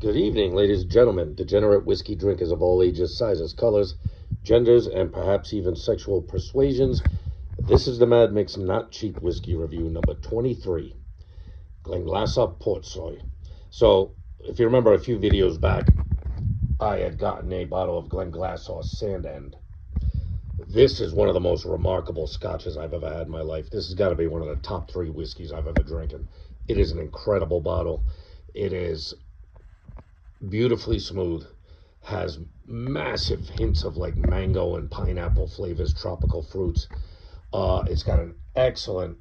Good evening, ladies and gentlemen, degenerate whiskey drinkers of all ages, sizes, colors, genders, and perhaps even sexual persuasions. This is the Mad Mix Not Cheap Whiskey Review number 23, Glenglassaugh Portsoy. So, if you remember a few videos back, I had gotten a bottle of Glenglassaugh Sand End. This is one of the most remarkable scotches I've ever had in my life. This has got to be one of the top 3 whiskeys I've ever drinking. It is an incredible bottle. It is beautifully smooth, has massive hints of like mango and pineapple flavors, tropical fruits. It's got an excellent,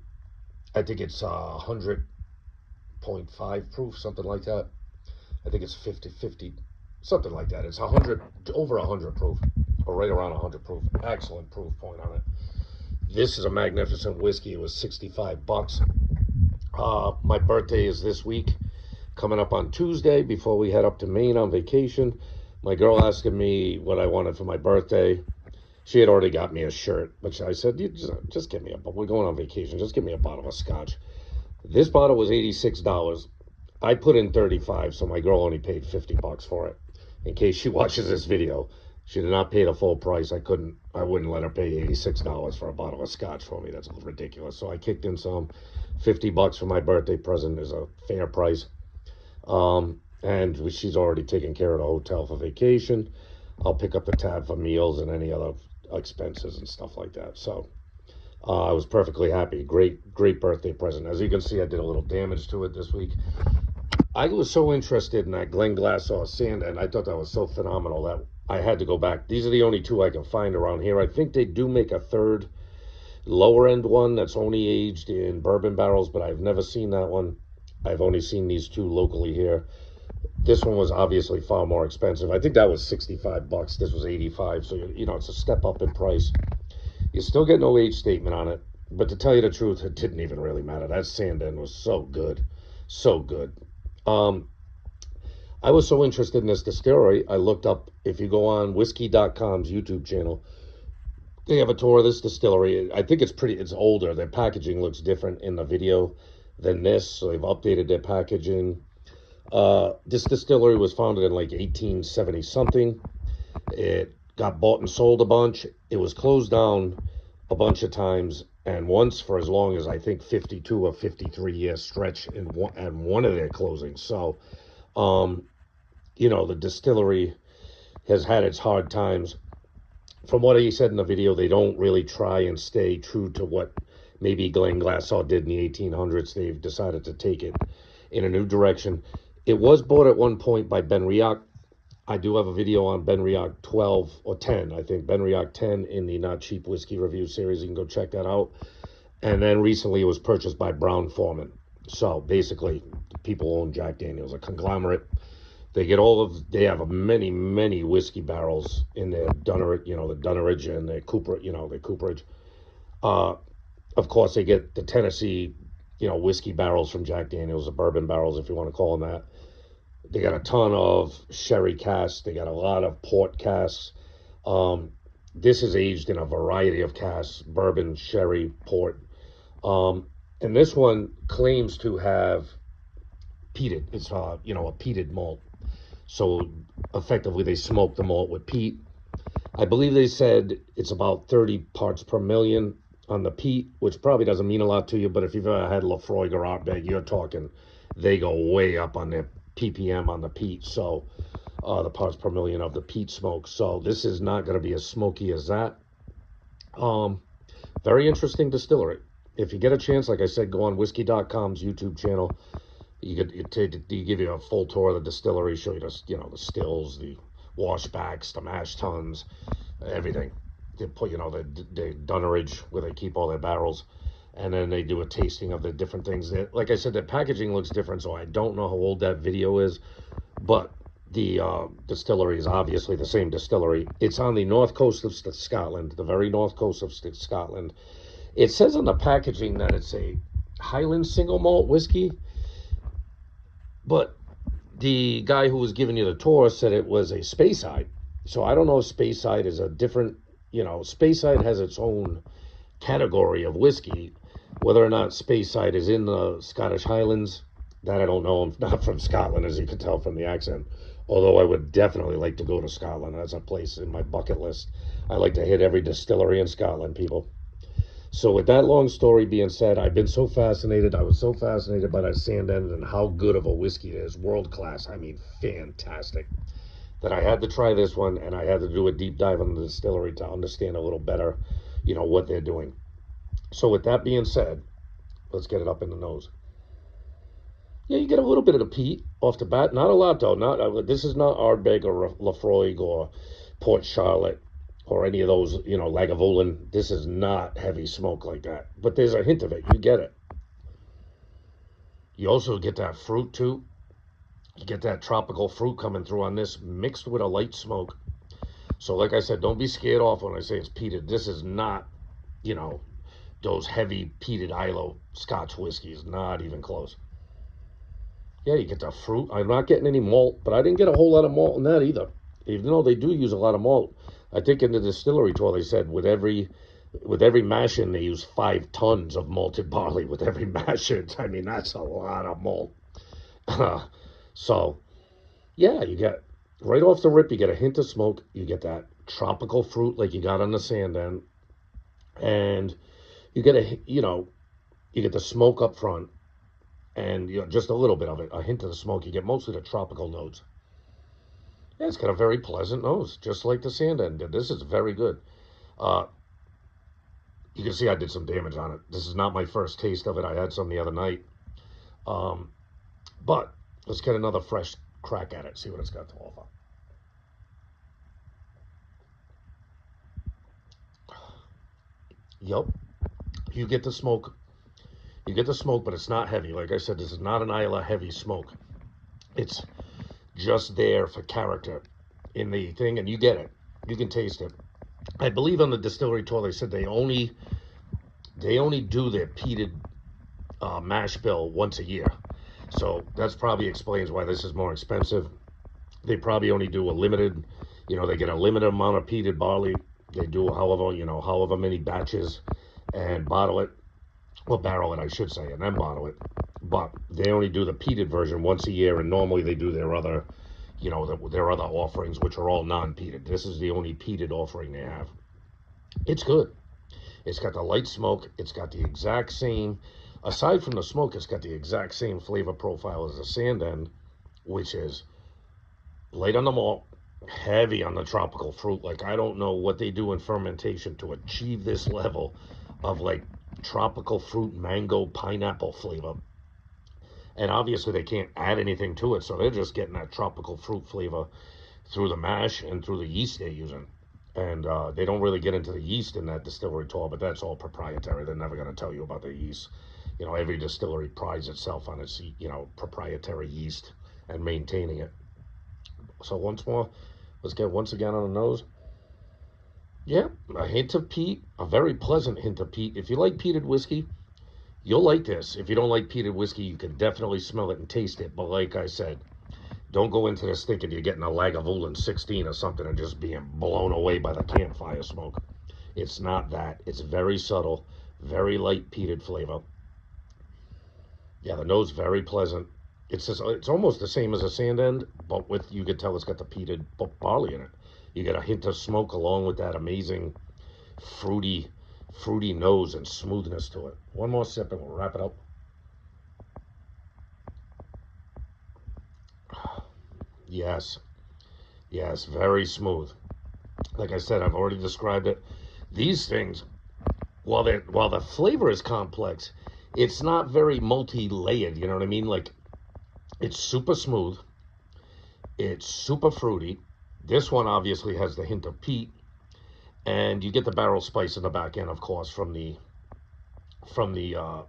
I think it's 100.5 proof, something like that. I think it's 50, something like that. It's 100, over 100 proof, or right around 100 proof. Excellent proof point on it. This is a magnificent whiskey. It was $65. My birthday is this week, coming up on Tuesday before we head up to Maine on vacation. My girl asking me what I wanted for my birthday. She had already got me a shirt, but I said, just get me a bottle. We're going on vacation. Just give me a bottle of scotch. This bottle was $86. I put in $35, so my girl only paid $50 for it. In case she watches this video, she did not pay the full price. I wouldn't let her pay $86 for a bottle of scotch for me. That's ridiculous. So I kicked in some. $50 for my birthday present is a fair price. And she's already taken care of the hotel for vacation. I'll pick up the tab for meals and any other expenses and stuff like that. So I was perfectly happy. Great birthday present. As you can see, I did a little damage to it this week. I was so interested in that Glenglassaugh Sand, and I thought that was so phenomenal that I had to go back. These are the only 2 I can find around here. I think they do make a third lower end one that's only aged in bourbon barrels, but I've never seen that one. I've only seen these 2 locally here. This one was obviously far more expensive. I think that was $65. This was $85. So, it's a step up in price. You still get no age statement on it. But to tell you the truth, it didn't even really matter. That Sand End was so good. So good. I was so interested in this distillery, I looked up, if you go on whisky.com's YouTube channel, they have a tour of this distillery. I think it's older. Their packaging looks different in the video than this, so they've updated their packaging. This distillery was founded in like 1870 something. It got bought and sold a bunch. It was closed down a bunch of times, and once for as long as I think 52 or 53 year stretch in one of their closings. So the distillery has had its hard times. From what he said in the video, they don't really try and stay true to what maybe Glenglassaugh did in the 1800s. They've decided to take it in a new direction. It was bought at one point by Benriach. I do have a video on Benriach 12 or 10, I think. Benriach 10 in the Not Cheap Whiskey Review series. You can go check that out. And then recently it was purchased by Brown-Forman. So basically, people own Jack Daniels, a conglomerate. They have many, many whiskey barrels in their Dunnerage, the Dunnerage and their Cooperage. Of course, they get the Tennessee, whiskey barrels from Jack Daniels, the bourbon barrels, if you want to call them that. They got a ton of sherry casks. They got a lot of port casks. This is aged in a variety of casks, bourbon, sherry, port. And this one claims to have peated. It's, a peated malt. So effectively, they smoke the malt with peat. I believe they said it's about 30 parts per million on the peat, which probably doesn't mean a lot to you, but if you've ever had Lafroy or Ardbeg, you're talking, they go way up on their ppm on the peat, so the parts per million of the peat smoke. So this is not going to be as smoky as that. Very interesting distillery. If you get a chance, like I said, go on whisky.com's YouTube channel. They give you a full tour of the distillery, show you the stills, the washbacks, the mash tuns, everything. They put the Dunnerage where they keep all their barrels, and then they do a tasting of the different things. Like I said, the packaging looks different, so I don't know how old that video is, but the distillery is obviously the same distillery. It's on the north coast of Scotland, the very north coast of Scotland. It says on the packaging that it's a Highland single malt whiskey, but the guy who was giving you the tour said it was a Speyside. So I don't know if Speyside is a different, Speyside has its own category of whiskey. Whether or not Speyside is in the Scottish Highlands, That I don't know. I'm not from Scotland, as you can tell from the accent. Although I would definitely like to go to Scotland as a place in my bucket list. I like to hit every distillery in Scotland, people. So with that long story being said, I've been so fascinated. I was so fascinated by that Sand End and how good of a whiskey it is. World class. I mean, fantastic. That I had to try this one, and I had to do a deep dive on the distillery to understand a little better, what they're doing. So with that being said, let's get it up in the nose. Yeah, you get a little bit of the peat off the bat. Not a lot though. Not this is not Ardbeg or Lafroig or Port Charlotte or any of those. Lagavulin. This is not heavy smoke like that. But there's a hint of it. You get it. You also get that fruit too. You get that tropical fruit coming through on this, mixed with a light smoke. So, like I said, don't be scared off when I say it's peated. This is not, those heavy peated Ilo Scotch whiskeys. Not even close. Yeah, you get the fruit. I'm not getting any malt, but I didn't get a whole lot of malt in that either. Even though they do use a lot of malt. I think in the distillery tour they said with every mash in they use 5 tons of malted barley with every mash in. I mean, that's a lot of malt. So yeah, you get right off the rip, you get a hint of smoke. You get that tropical fruit like you got on the Sand End, and you get you get the smoke up front, and just a little bit of it, a hint of the smoke. You get mostly the tropical notes. Yeah, it's got a very pleasant nose, just like the Sand End did. This is very good. Uh, you can see I did some damage on it. This is not my first taste of it. I had some the other night. Um, but let's get another fresh crack at it, see what it's got to offer. Yep, you get the smoke. You get the smoke, but it's not heavy. Like I said, this is not an Isla heavy smoke. It's just there for character in the thing, and you get it. You can taste it. I believe on the distillery tour they said they only do their peated mash bill once a year. So that's probably explains why this is more expensive. They probably only do a limited, they get a limited amount of peated barley. They do however many batches and bottle it, or barrel it, I should say, and then bottle it. But they only do the peated version once a year, and normally they do their other, their other offerings, which are all non-peated. This is the only peated offering they have. It's good. It's got the light smoke. It's got the exact same, aside from the smoke, it's got the exact same flavor profile as the Sand End, which is light on the malt, heavy on the tropical fruit. Like, I don't know what they do in fermentation to achieve this level of like tropical fruit, mango, pineapple flavor. And obviously they can't add anything to it, so they're just getting that tropical fruit flavor through the mash and through the yeast they're using. And they don't really get into the yeast in that distillery tour, but that's all proprietary. They're never going to tell you about the yeast. Every distillery prides itself on its, proprietary yeast and maintaining it. So once more, let's get once again on the nose. Yeah, a hint of peat, a very pleasant hint of peat. If you like peated whiskey, you'll like this. If you don't like peated whiskey, you can definitely smell it and taste it. But like I said, don't go into this thinking you're getting a Lagavulin 16 or something and just being blown away by the campfire smoke. It's not that. It's very subtle, very light peated flavor. Yeah, the nose very pleasant. It's almost the same as a Sand End, but with, you could tell it's got the peated barley in it. You get a hint of smoke along with that amazing fruity nose and smoothness to it. One more sip and we'll wrap it up. Yes, yes, very smooth. Like I said, I've already described it. These things, while the flavor is complex, it's not very multi-layered. You know what I mean? Like, it's super smooth. It's super fruity. This one obviously has the hint of peat, and you get the barrel spice in the back end, of course, from the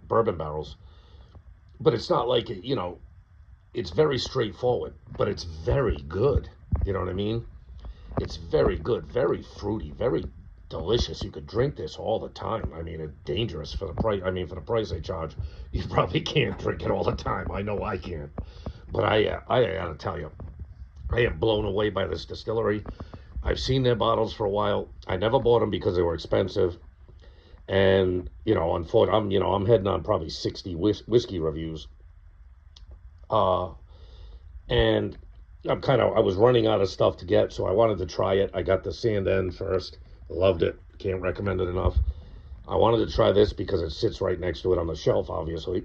bourbon barrels. But it's not like it's very straightforward, but it's very good. You know what I mean? It's very good, very fruity, very delicious. You could drink this all the time. I mean, it's dangerous for the price. I mean, for the price they charge, you probably can't drink it all the time. I know I can't. But I gotta tell you, I am blown away by this distillery. I've seen their bottles for a while. I never bought them because they were expensive. And, unfortunately, I'm heading on probably 60 whiskey reviews. Uh, and I was running out of stuff to get, so I wanted to try it. I got the Sand End first. Loved it. Can't recommend it enough. I wanted to try this because it sits right next to it on the shelf, obviously.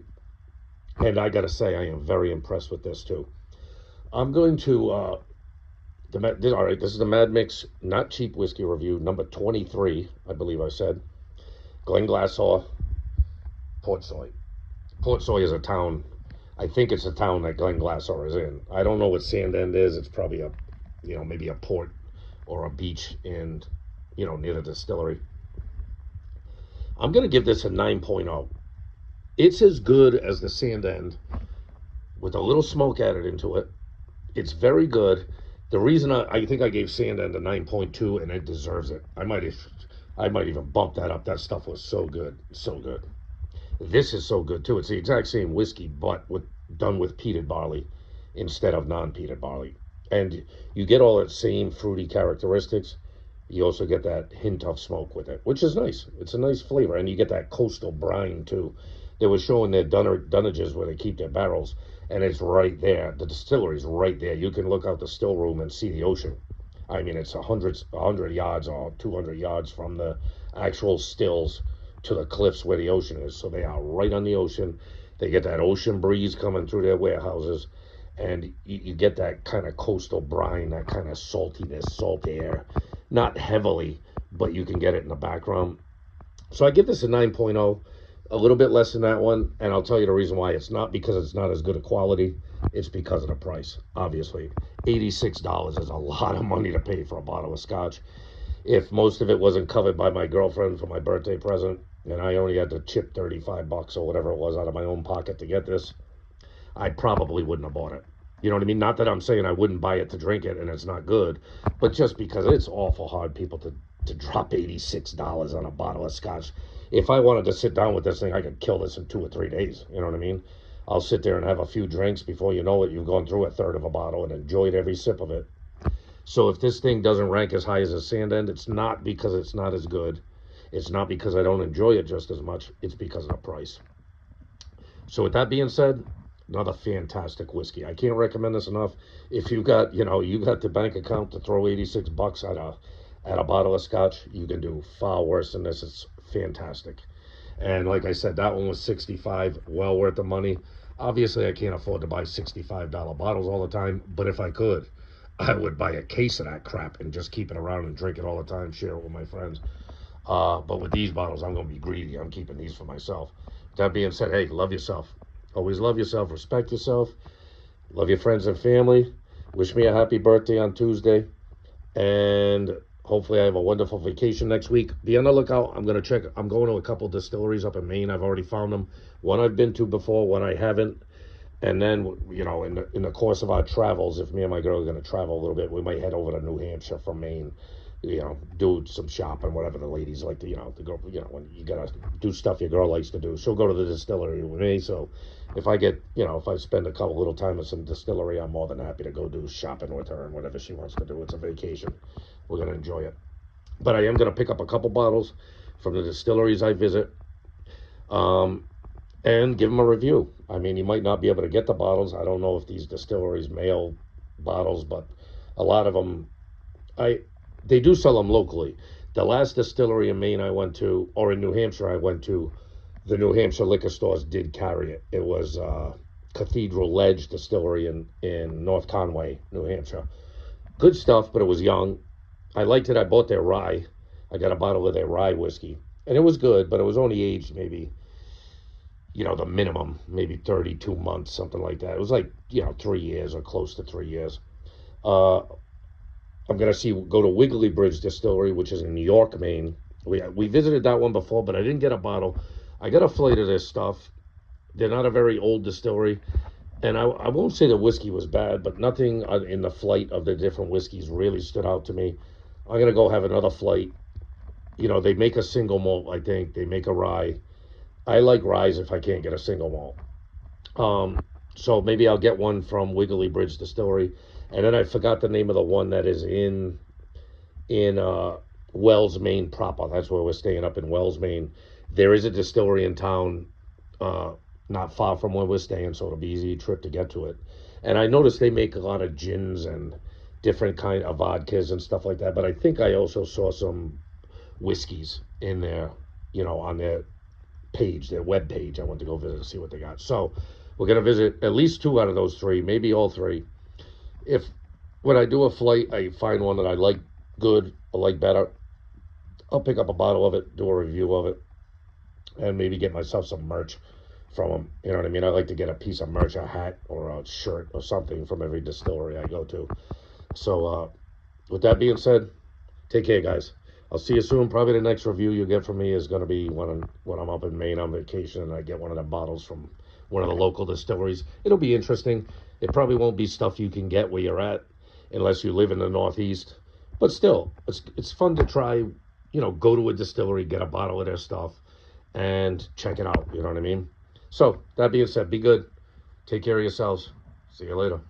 And I gotta say, I am very impressed with this too. I'm going to all right. This is the Mad Mix Not Cheap Whiskey Review, number 23, I believe I said. Glenglassaugh Portsoy. Portsoy is a town. I think it's a town that Glenglassaugh is in. I don't know what Sand End is. It's probably maybe a port or a beach in, near the distillery. I'm going to give this a 9.0. It's as good as the Sand End with a little smoke added into it. It's very good. The reason I think I gave Sand End a 9.2, and it deserves it. I might even bump that up. That stuff was so good, so good. This is so good too. It's the exact same whiskey, but done with peated barley instead of non-peated barley, and you get all that same fruity characteristics. You also get that hint of smoke with it, which is nice. It's a nice flavor, and you get that coastal brine too. They were showing their dunnages where they keep their barrels, and it's right there. The distillery's right there. You can look out the still room and see the ocean. I mean, it's 100 yards or 200 yards from the actual stills to the cliffs where the ocean is. So they are right on the ocean. They get that ocean breeze coming through their warehouses, and you get that kind of coastal brine, that kind of saltiness, salt air. Not heavily, but you can get it in the background. So I give this a 9.0. A little bit less than that one, and I'll tell you the reason why. It's not because it's not as good a quality, it's because of the price, obviously. $86 is a lot of money to pay for a bottle of scotch. If most of it wasn't covered by my girlfriend for my birthday present, and I only had to chip 35 bucks or whatever it was out of my own pocket to get this, I probably wouldn't have bought it. You know what I mean? Not that I'm saying I wouldn't buy it to drink it and it's not good, but just because it's awful hard, people, to drop $86 on a bottle of scotch. If I wanted to sit down with this thing, I could kill this in 2 or 3 days. You know what I mean? I'll sit there and have a few drinks. Before you know it, you've gone through a third of a bottle and enjoyed every sip of it. So if this thing doesn't rank as high as a Sand End, it's not because it's not as good. It's not because I don't enjoy it just as much. It's because of the price. So with that being said, another fantastic whiskey. I can't recommend this enough. If you got the bank account to throw 86 bucks at a bottle of scotch, you can do far worse than this. It's fantastic. And like I said, that one was 65, well worth the money. Obviously, I can't afford to buy $65 bottles all the time, but if I could, I would buy a case of that crap and just keep it around and drink it all the time, share it with my friends. But with these bottles, I'm going to be greedy. I'm keeping these for myself. That being said, hey, love yourself. Always love yourself, respect yourself, love your friends and family. Wish me a happy birthday on Tuesday, and hopefully I have a wonderful vacation next week. Be on the lookout. I'm going to a couple distilleries up in Maine. I've already found them. One I've been to before, one I haven't. And then, in the course of our travels, if me and my girl are going to travel a little bit, we might head over to New Hampshire from Maine, do some shopping, whatever the ladies like to, to go, when you got to do stuff your girl likes to do. She'll go to the distillery with me. So if I spend a couple little time at some distillery, I'm more than happy to go do shopping with her and whatever she wants to do. It's a vacation. We're going to enjoy it. But I am going to pick up a couple bottles from the distilleries I visit, and give them a review. I mean, you might not be able to get the bottles. I don't know if these distilleries mail bottles, but a lot of them, they do sell them locally. The last distillery in Maine I went to, or in New Hampshire I went to, the New Hampshire liquor stores did carry it. It was Cathedral Ledge Distillery in North Conway, New Hampshire. Good stuff, but it was young. I liked it. I bought their rye. I got a bottle of their rye whiskey, and it was good, but it was only aged maybe, the minimum, maybe 32 months, something like that. It was like, 3 years or close to 3 years. I'm going to go to Wiggly Bridge Distillery, which is in New York, Maine. We visited that one before, but I didn't get a bottle. I got a flight of this stuff. They're not a very old distillery. And I won't say the whiskey was bad, but nothing in the flight of the different whiskeys really stood out to me. I'm going to go have another flight. They make a single malt, I think. They make a rye. I like ryes if I can't get a single malt. So maybe I'll get one from Wiggly Bridge Distillery. And then I forgot the name of the one that is in Wells, Maine proper. That's where we're staying, up in Wells, Maine. There is a distillery in town not far from where we're staying, so it'll be easy trip to get to it. And I noticed they make a lot of gins and different kind of vodkas and stuff like that. But I think I also saw some whiskeys in there, on their page, their web page. I went to go visit to see what they got. So we're gonna visit at least two out of those three, maybe all three. If when I do a flight, I find one that I like good or like better, I'll pick up a bottle of it, do a review of it, and maybe get myself some merch from them. You know what I mean? I like to get a piece of merch, a hat or a shirt or something from every distillery I go to. So, with that being said, take care, guys. I'll see you soon. Probably the next review you get from me is going to be when I'm up in Maine on vacation and I get one of the bottles from one of the local distilleries. It'll be interesting. It probably won't be stuff you can get where you're at unless you live in the Northeast. But still, it's fun to try, go to a distillery, get a bottle of their stuff, and check it out. You know what I mean? So, that being said, be good. Take care of yourselves. See you later.